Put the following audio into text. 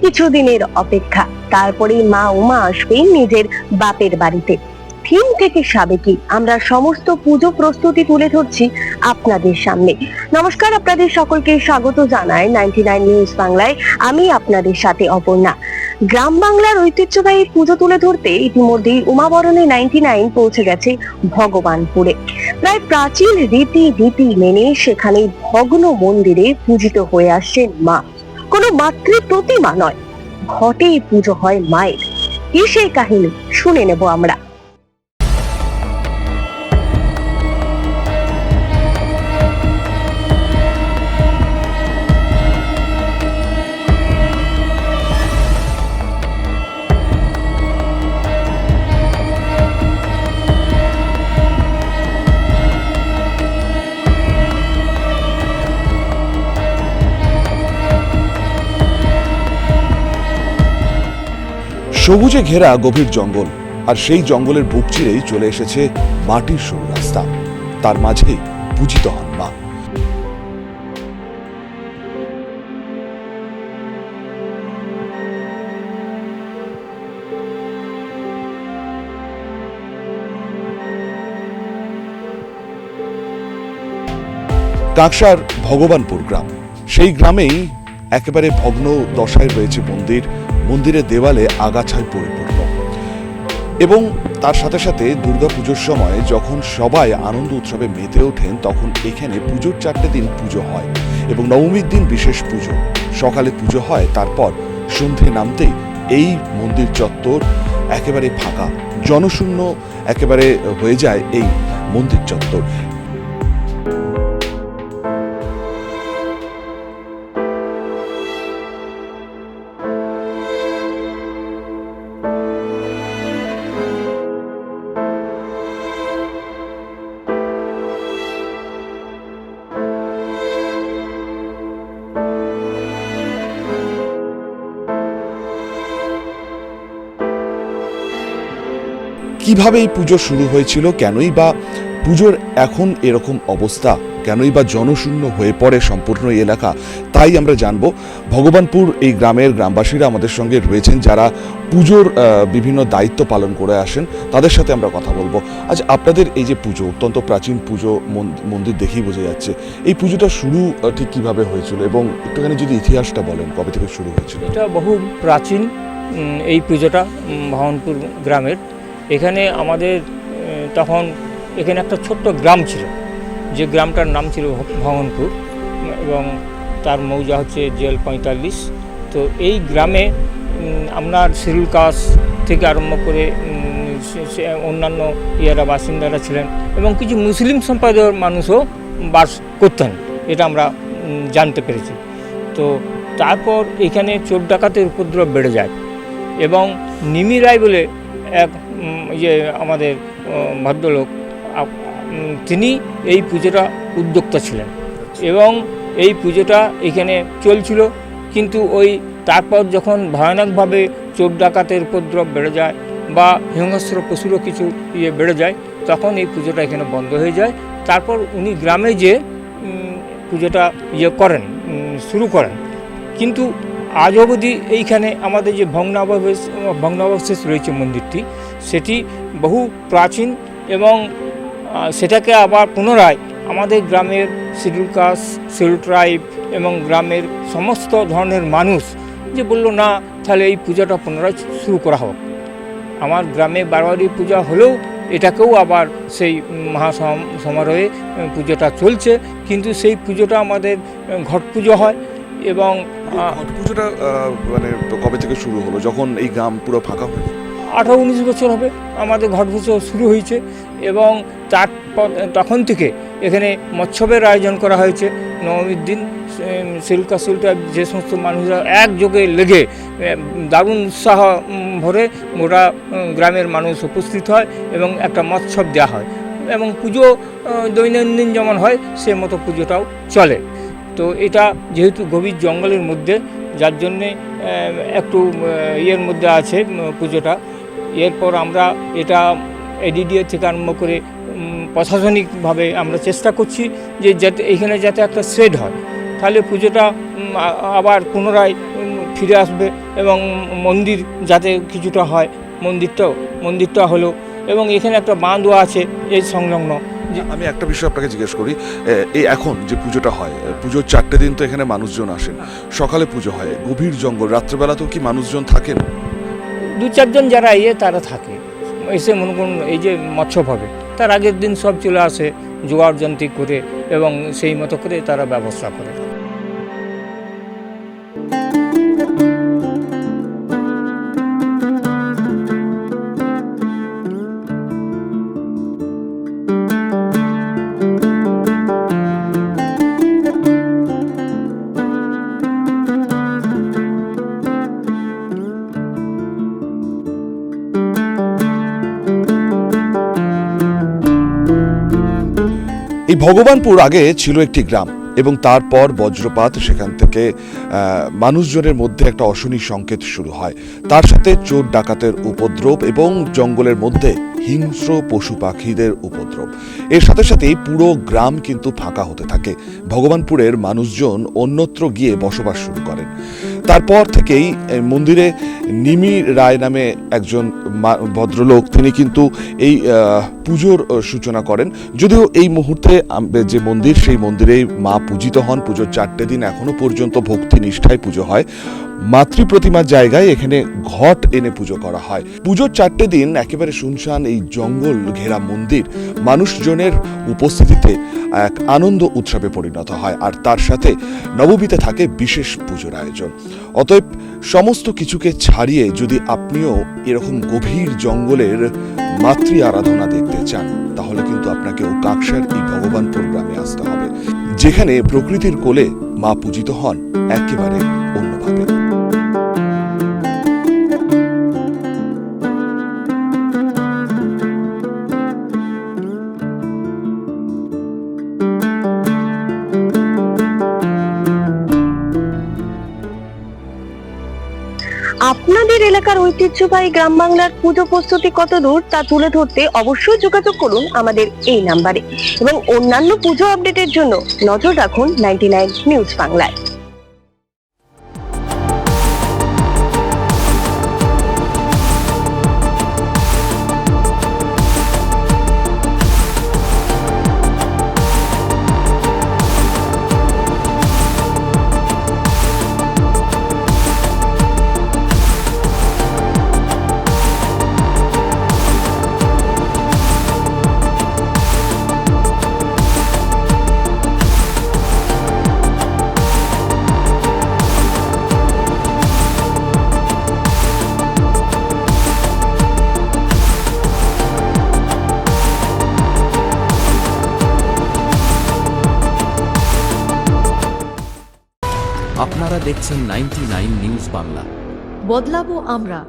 কিছুদিনের অপেক্ষা, তারপরেই মা উমা আসবেন নিজের বাপের বাড়িতে। থিম থেকে সাবেকি আমরা সমস্ত পুজো প্রস্তুতি তুলে ধরছি আপনাদের সামনে। নমস্কার, আপনাদের সকলকে স্বাগত জানাই 99 নিউজ বাংলায়। আমি আপনাদের সাথে অপর্ণা। গ্রাম বাংলার ঐতিহ্যবাহী পুজো তুলে ধরতে ইতিমধ্যেই উমাবরণে 99 পৌঁছে গেছে ভগবানপুরে। প্রায় প্রাচীন রীতি মেনে সেখানে ভগ্ন মন্দিরে পূজিত হয়ে আসছেন মা। কোনো মাতৃ প্রতিমা নয়, ঘটে পুজো হয় মায়ের। কি সেই কাহিনী শুনে নেব আমরা। সবুজে ঘেরা গভীর জঙ্গল, আর সেই জঙ্গলের বুক চিরেই চলে এসেছে মাটির সরু রাস্তা। তার মাঝেই পূজিত হন মা। কাঁকসার ভগবানপুর গ্রাম, সেই গ্রামেই একেবারে ভগ্ন দশায় রয়েছে মন্দির। মন্দিরের দেওয়ালে আগাছায় পরিপূর্ণ, এবং তার সাথে সাথে দুর্গাপুজোর সময় যখন সবাই আনন্দ উৎসবে মেতে ওঠেন, তখন এখানে পুজোর 4টে দিন পুজো হয় এবং নবমীর দিন বিশেষ পুজো। সকালে পুজো হয়, তারপর সন্ধে নামতেই এই মন্দির চত্বর একেবারে ফাঁকা, জনশূন্য একেবারে হয়ে যায় এই মন্দির চত্বর। কিভাবে এই পুজো শুরু হয়েছিল, কেনই বা পুজোর এখন এরকম অবস্থা, কেনই বা জনশূন্য হয়ে পড়ে সম্পূর্ণ এলাকা, তাই আমরা জানবো। ভগবানপুর এই গ্রামের গ্রামবাসীরা আমাদের সঙ্গে রয়েছেন, যারা পুজোর বিভিন্ন দায়িত্ব পালন করে আসেন, তাদের সাথে আমরা কথা বলবো। আচ্ছা, আপনাদের এই যে পুজো, অত্যন্ত প্রাচীন পুজো, মন্দির দেখেই বোঝা যাচ্ছে, এই পুজোটা শুরু ঠিক কিভাবে হয়েছিল এবং একটুখানি যদি ইতিহাসটা বলেন, কবে থেকে শুরু হয়েছিল? এটা বহু প্রাচীন এই পুজোটা ভগবানপুর গ্রামের। এখানে আমাদের তখন এখানে একটা ছোট্ট গ্রাম ছিল, যে গ্রামটার নাম ছিল ভগবানপুর, এবং তার মৌজা হচ্ছে জেল 45। তো এই গ্রামে আপনার শিডিউল কাস্ট থেকে আরম্ভ করে অন্যান্য বাসিন্দারা ছিলেন, এবং কিছু মুসলিম সম্প্রদায়ের মানুষও বাস করতেন, এটা আমরা জানতে পেরেছি। তো তারপর এখানে চোর ডাকাতের উপদ্রব বেড়ে যায়, এবং নিমি রায় বলে এক আমাদের ভদ্রলোক, তিনি এই পুজোটা উদ্যোক্তা ছিলেন, এবং এই পুজোটা এখানে চলছিল। কিন্তু তারপর যখন ভয়ানকভাবে চোর ডাকাতের উপদ্রব বেড়ে যায় বা হিংস্র পশুরও কিছু বেড়ে যায়, তখন এই পুজোটা এখানে বন্ধ হয়ে যায়। তারপর উনি গ্রামে যে পুজোটা শুরু করেন। কিন্তু আজ অবধি এইখানে আমাদের যে ভগ্নাবশেষ রয়েছে মন্দিরটি, সেটি বহু প্রাচীন, এবং সেটাকে আবার পুনরায় আমাদের গ্রামের শিডিউল কাস্ট, শিডিউল ট্রাইব এবং গ্রামের সমস্ত ধরনের মানুষ যে বলল, না তাহলে এই পূজাটা পুনরায় শুরু করা হোক। আমার গ্রামে বারবারই পূজা হলেও এটাকেও আবার সেই সমারোহে পুজোটা চলছে। কিন্তু সেই পুজোটা আমাদের ঘট পুজো হয়, এবং ঘট পুজোটা মানে কবে থেকে শুরু হলো, যখন এই গ্রাম পুরো ফাঁকা হয়ে? 18-19 বছর হবে আমাদের ঘট পুজো শুরু হয়েছে, এবং তখন থেকে এখানে মৎসবের আয়োজন করা হয়েছে। নবমীর দিন শিলকা যে সমস্ত মানুষরা একযোগে লেগে দারুণ উৎসাহ ভরে গোটা গ্রামের মানুষ উপস্থিত হয়, এবং একটা মৎসব দেওয়া হয়, এবং পুজো দৈনন্দিন যেমন হয় সে মতো পুজোটাও চলে। তো এটা যেহেতু গভীর জঙ্গলের মধ্যে, যার জন্যে একটু মধ্যে আছে পুজোটা। এরপর আমরা এটা এডিডিএ থেকে আরম্ভ করে প্রশাসনিকভাবে আমরা চেষ্টা করছি যাতে এইখানে যাতে একটা শেড হয়, তাহলে পুজোটা আবার পুনরায় ফিরে আসবে এবং মন্দির যাতে কিছুটা হয় মন্দিরটা হলো এবং এখানে একটা বাঁধও আছে এই সংলগ্ন। আমি একটা বিষয় আপনাকে জিজ্ঞেস করি, এই এখন যে পুজোটা হয়, পুজোর 4টে দিন তো এখানে মানুষজন আসেন, সকালে পুজো হয়, গভীর জঙ্গল, রাত্রেবেলাতেও কি মানুষজন থাকেন? 2-4 জন যারা তারা থাকে, এসে মনে করুন এই যে মৎস্যব হবে তার আগের দিন সব চলে আসে জোগাড় যন্ত্রী করে এবং সেই মতো করে তারা ব্যবস্থা করে। এই ভগবানপুর আগে ছিল একটি গ্রাম এবং তারপর বজ্রপাত, সেখান থেকে মানুষজনের মধ্যে একটা অশনি সংকেত শুরু হয়। তার সাথে চোর ডাকাতের উপদ্রব এবং জঙ্গলের মধ্যে হিংস্র পশু পাখিদের উপদ্রব। এর সাথে সাথেই পুরো গ্রাম কিন্তু ফাঁকা হতে থাকে। ভগবানপুরের মানুষজন অন্যত্র গিয়ে বসবাস শুরু করেন। তারপর থেকেই মন্দিরে নিমি রায় নামে একজন ভদ্রলোক, তিনি কিন্তু এই পুজোর সূচনা করেন। যদিও এই মুহূর্তে যে মন্দির, সেই মন্দিরেই মা পূজিত হন। পুজোর 4টে দিন এখনো পর্যন্ত ভক্তি নিষ্ঠায় পুজো হয়। মাতৃ প্রতিমার জায়গায় এখানে ঘট এনে পুজো করা হয়। পুজোর 4টে দিন একেবারে শুনশান এই জঙ্গল ঘেরা মন্দির মানুষজনের উপস্থিতিতে এক আনন্দ উৎসবে পরিণত হয়, আর তার সাথে নবমীতে থাকে বিশেষ পুজোর আয়োজন। অতএব সমস্ত কিছুকে ছাড়িয়ে যদি আপনিও এরকম গভীর জঙ্গলের মাতৃ আরাধনা দেখতে চান, তাহলে কিন্তু আপনাকেও কাকসার এই ভগবানপুর গ্রামে আসতে হবে, যেখানে প্রকৃতির কোলে মা পূজিত হন একেবারে অন্যভাবে। আপনাদের এলাকার ঐতিহ্যবাহী গ্রাম বাংলার পুজো প্রস্তুতি কত দূর তা তুলে ধরতে অবশ্যই যোগাযোগ করুন আমাদের এই নাম্বারে এবং অন্যান্য পুজো আপডেটের জন্য নজর রাখুন 99 নিউজ বাংলায়। আপনারা দেখছেন 99 নিউজ বাংলা। বদলাবো আমরা।